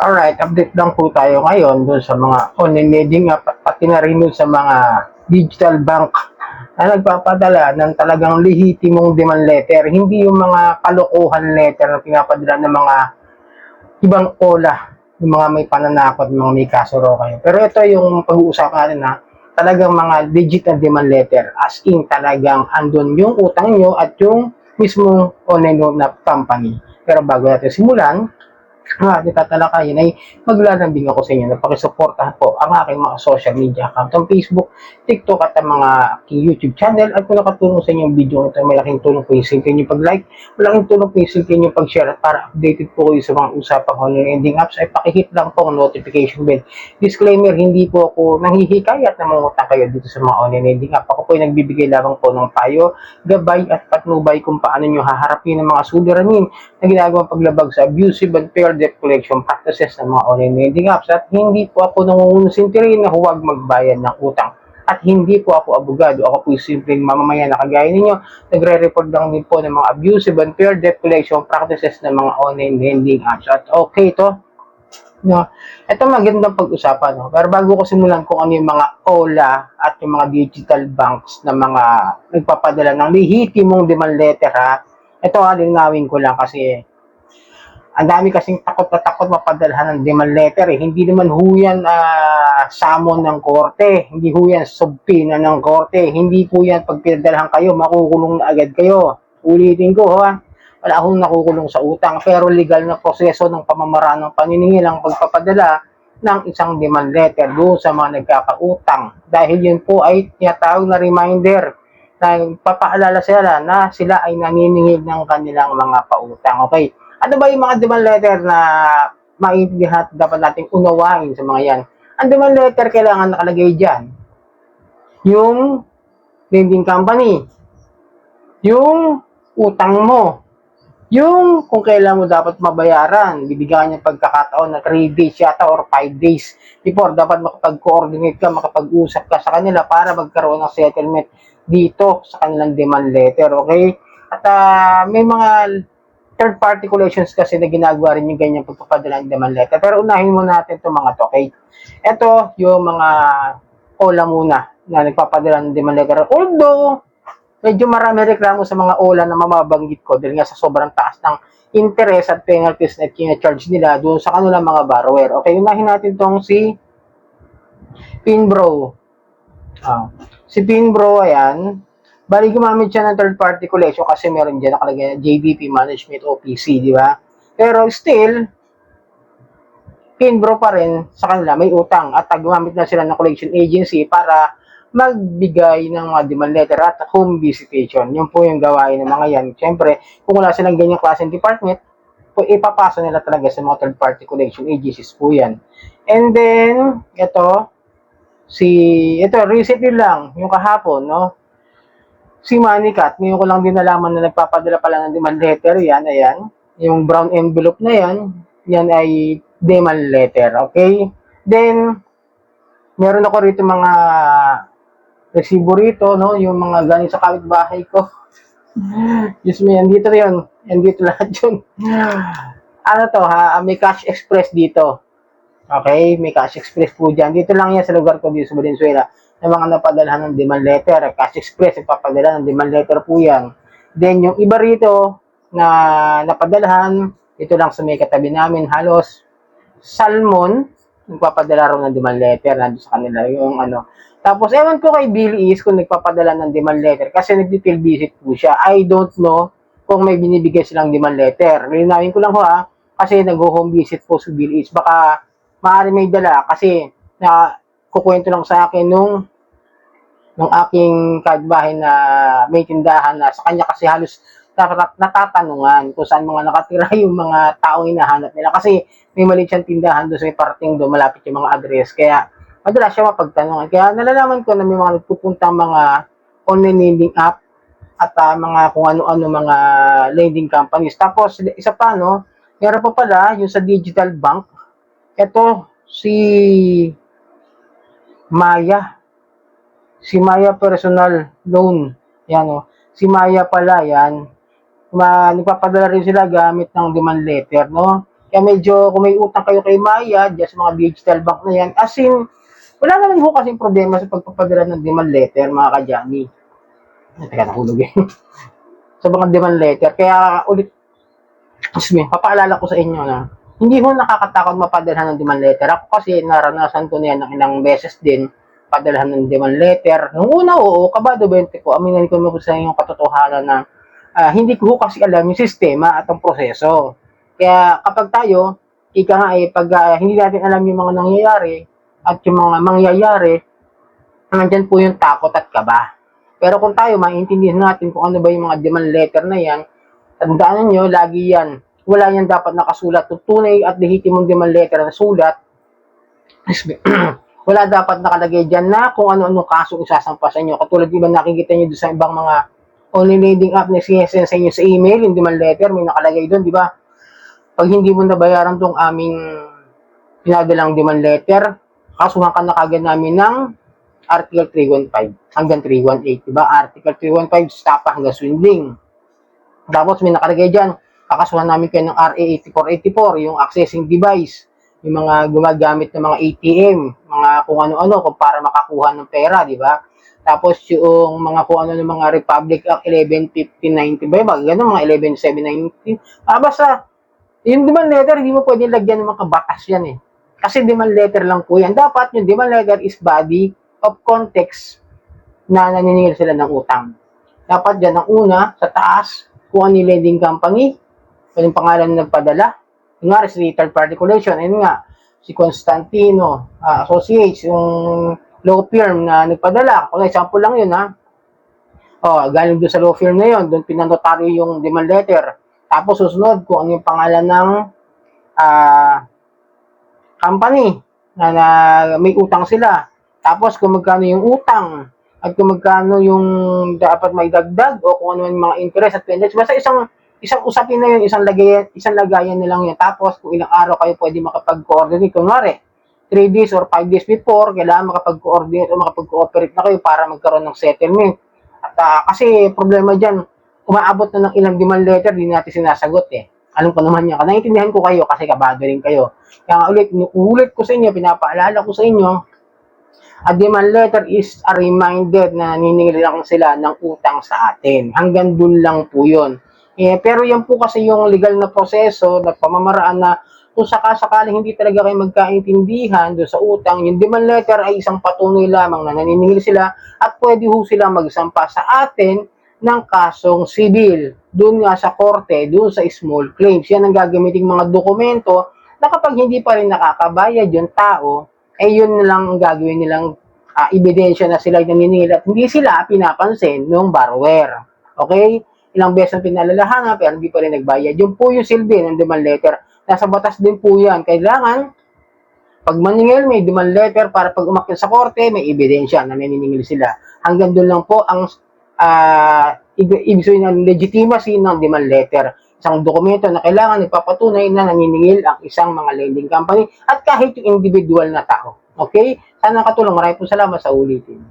Alright, update lang po tayo ngayon doon sa mga online lending app at pati na rin doon sa mga digital bank na nagpapadala ng talagang lehitimong demand letter. Hindi yung mga kalokohan letter na pinapadala ng mga ibang ola, yung mga may pananakot, mga may kaso kayo. Pero ito yung pag-uusapan natin na talagang mga digital demand letter. As in talagang andun yung utang nyo at yung mismong online loan na company. Pero bago natin simulan, ating tatalakayin ay maglalambing ako sa inyo na pakisuportahan po ang aking mga social media account, ang Facebook, TikTok at ang mga aking YouTube channel. At kung nakatulong sa inyo yung video ito, malaking tulong po yung silkin yung pag-like, malaking tulong po yung silkin yung pag-share. At para updated po kayo sa mga usapang online lending apps ay pakihit lang po ang notification bell. Disclaimer, hindi po ako nanghihikayat na mangutang kayo dito sa mga online lending app. Ako po ay nagbibigay lamang po ng payo, gabay at patnubay kung paano nyo haharapin ang mga suliranin na ginagawang paglabag sa abusive and fair debt collection practices ng mga online lending apps. At hindi po ako nangungunusintirin na huwag magbayad ng utang. At hindi po ako abogado. Ako po yung simpleng mamamayan na kagaya ninyo. Nagre-report lang din po ng mga abusive and fair debt collection practices ng mga online lending apps. At okay to. No, ito magandang pag-usapan. No? Pero bago ko simulan kung ano yung mga OLA at yung mga digital banks na mga nagpapadala ng lehitimong demand letter, ha? Ito linawin ko lang kasi ang dami kasing takot na takot mapadalhan ng demand letter. Hindi naman huyan samon ng korte. Hindi huyan subpina ng korte. Hindi po yan pag pinadalhan kayo, makukulong na agad kayo. Ulitin ko, ha? Wala akong nakukulong sa utang. Pero legal na proseso ng pamamaraan ng paniningil ang pagpapadala ng isang demand letter doon sa mga nagkakautang. Dahil yun po ay tinatawag na reminder na papaalala sila na sila ay naniningil ng kanilang mga pautang. Okay? Ano ba yung mga demand letter na maintindihan at dapat nating unawain sa mga yan? Ang demand letter kailangan nakalagay dyan. Yung lending company. Yung utang mo. Yung kung kailan mo dapat mabayaran. Bibigyan niya pagkakataon na 3 days yata or 5 days before. Dapat makapag-coordinate ka, makapag-usap ka sa kanila para magkaroon ng settlement dito sa kanilang demand letter. Okay? At may mga third-party collections kasi na ginagawa rin yung ganyan pagpapadala ng demand letter. Pero unahin mo natin itong mga to, okay? Ito, yung mga OLA muna na nagpapadala ng demand letter. Although, medyo marami reklamo sa mga OLA na mamabanggit ko dahil nga sa sobrang taas ng interest at penalties na kina-charge nila doon sa kanilang mga borrower. Okay, unahin natin itong si Pinbro. Si Pinbro, ayan, bali gumamit siya ng third-party collection kasi meron dyan nakalagay na JBP Management OPC, di ba? Pero still, Pinbro pa rin sa kanila may utang at gumamit na sila ng collection agency para magbigay ng mga demand letter at home visitation. Yun po yung gawain ng mga yan. Siyempre, kung wala silang ganyang klaseng department, ipapasa nila talaga sa mga third-party collection agencies po yan. And then, ito, recently lang, yung kahapon, no? Si Manicat, ngayon ko lang din nalaman na nagpapadala pala ng demand letter, yan, ayan. Yung brown envelope na yan ay demand letter, okay? Then, meron ako rito mga resibo rito, no? Yung mga galing sa kapitbahay ko. Diyos mo yan, dito yun. Yan dito lahat yun. Ano to, ha? May cash express dito. Okay? May cash express po dyan. Dito lang yan sa lugar ko dito sa Valenzuela na mga napadalhan ng demand letter. Cash express, nagpapadala ng demand letter po yan. Then, yung iba rito na napadalhan, ito lang sa may katabi namin, halos Salmon, nagpapadala rin ng demand letter nandun sa kanila yung ano. Tapos, ewan ko kay Billy Is kung nagpapadala ng demand letter kasi nag-detail visit po siya. I don't know kung may binibigay silang demand letter. Linawin ko lang ho kasi nag-home visit po si Billy Is. Baka maaari may dala kasi na kukwento lang sa akin nung aking kapitbahay na may tindahan na sa kanya kasi halos natatanungan kung saan mga nakatira yung mga taong hinahanap nila. Kasi may maliit siyang tindahan doon sa may parting doon, malapit yung mga address. Kaya madalas siya mapagtanungan. Kaya nalalaman ko na may mga nagpupuntang mga online lending app at mga kung ano-ano mga lending companies. Tapos isa pa, no, meron pa pala yung sa digital bank. Ito, si Maya. Si Maya Personal Loan. Yan, no. Si Maya pala, yan. Nagpapadala rin sila gamit ng demand letter, no? Kaya medyo kung may utang kayo kay Maya, dyan sa mga digital bank na yan, as in, wala naman ho kasing problema sa pagpapadala ng demand letter, mga ka-Johnny. Teka, nahulog eh. Sa mga demand letter. Kaya ulit, papaalala ko sa inyo na hindi ho nakakatakot mapadalhan ng demand letter. Ako kasi naranasan ko na yan ng ilang beses din padalhan ng demand letter. Nung una, oo, kabado 20 po, aminan ko mo sa inyong katotohanan na hindi ko kasi alam yung sistema at ang proseso. Kaya kapag tayo, ika nga pag hindi natin alam yung mga nangyayari at yung mga mangyayari, nandyan po yung takot at kaba. Pero kung tayo, maintindihan natin kung ano ba yung mga demand letter na yan, tandaan nyo, lagi yan. Wala yan dapat nakasulat. Tunay at lehitimong demand letter na sulat, wala dapat nakalagay dyan na kung ano-anong kaso isasampa sa inyo. Katulad diba nakikita nyo sa ibang mga online lending app na sinesend sa inyo sa email, yung demand letter, may nakalagay doon, di ba? Pag hindi mo nabayaran tong aming pinadalang demand letter, kasuhan ka na kagad namin ng Article 315 hanggang 318, diba? Article 315, stapa hanggang swindling. Tapos may nakalagay dyan, kakasuhan namin kayo ng RA 8484, yung accessing device, yung mga gumagamit ng mga ATM, mga kung ano-ano, kung para makakuha ng pera, di ba? Tapos yung mga kung ano ng mga Republic Act 111590, ba? Ganun, mga 11719. Basta, yung demand letter, hindi mo pwedeng lagyan ng mga batas yan eh. Kasi demand letter lang po yan. Dapat yung demand letter is body of context na naniningil sila ng utang. Dapat dyan ang una, sa taas, kung ano yung lending company, yung pangalan ng nagpadala. Yung nga, si third party collection, ayun nga, si Constantino Associates, yung law firm na nagpadala. Kung example lang yun, ha. Galing doon sa law firm na yun, doon pinanotaryo yung demand letter. Tapos susunod kung ano yung pangalan ng company na may utang sila. Tapos kung magkano yung utang at kung magkano yung dapat may dagdag o kung ano yung mga interest at penalties. Basta isang usapin na yun, isang lagayan na lang yun. Tapos kung ilang araw kayo pwede makapag-coordinate. Kunwari, 3 days or 5 days before, kailangan makapag-coordinate o makapag-cooperate na kayo para magkaroon ng settlement. At kasi problema dyan, umaabot na ng ilang demand letter, di natin sinasagot eh. Alam ko naman yan. Naintindihan ko kayo kasi kabado rin kayo. Kaya ulit ko sa inyo, pinapaalala ko sa inyo, a demand letter is a reminder na naniningil lang sila ng utang sa atin. Hanggang dun lang po yun. Pero yan po kasi yung legal na proseso na pamamaraan na kung sakasakaling hindi talaga kayo magkaintindihan doon sa utang, yung demand letter ay isang patunay lamang na naniningil sila at pwede ho sila magsampa sa atin ng kasong sibil. Doon nga sa korte, doon sa small claims. Yan ang gagamitin mga dokumento na kapag hindi pa rin nakakabayad yung tao, yun lang ang gagawin nilang ebidensya na sila naniningil at hindi sila pinapansin ng borrower. Okay? Ilang beses ang pinalalahanan pero hindi pa rin nagbayad. Yun po yung silbi ng demand letter. Nasa batas din po yan. Kailangan, pag maningil, may demand letter para pag umakyat sa korte, may ebidensya na naniningil sila. Hanggang doon lang po ang ibig sabihin ng legitimacy ng demand letter. Isang dokumento na kailangan nagpapatunay na naniningil ang isang mga lending company at kahit yung individual na tao. Okay? Sana nakatulong. Maraming po salamat sa ulitin.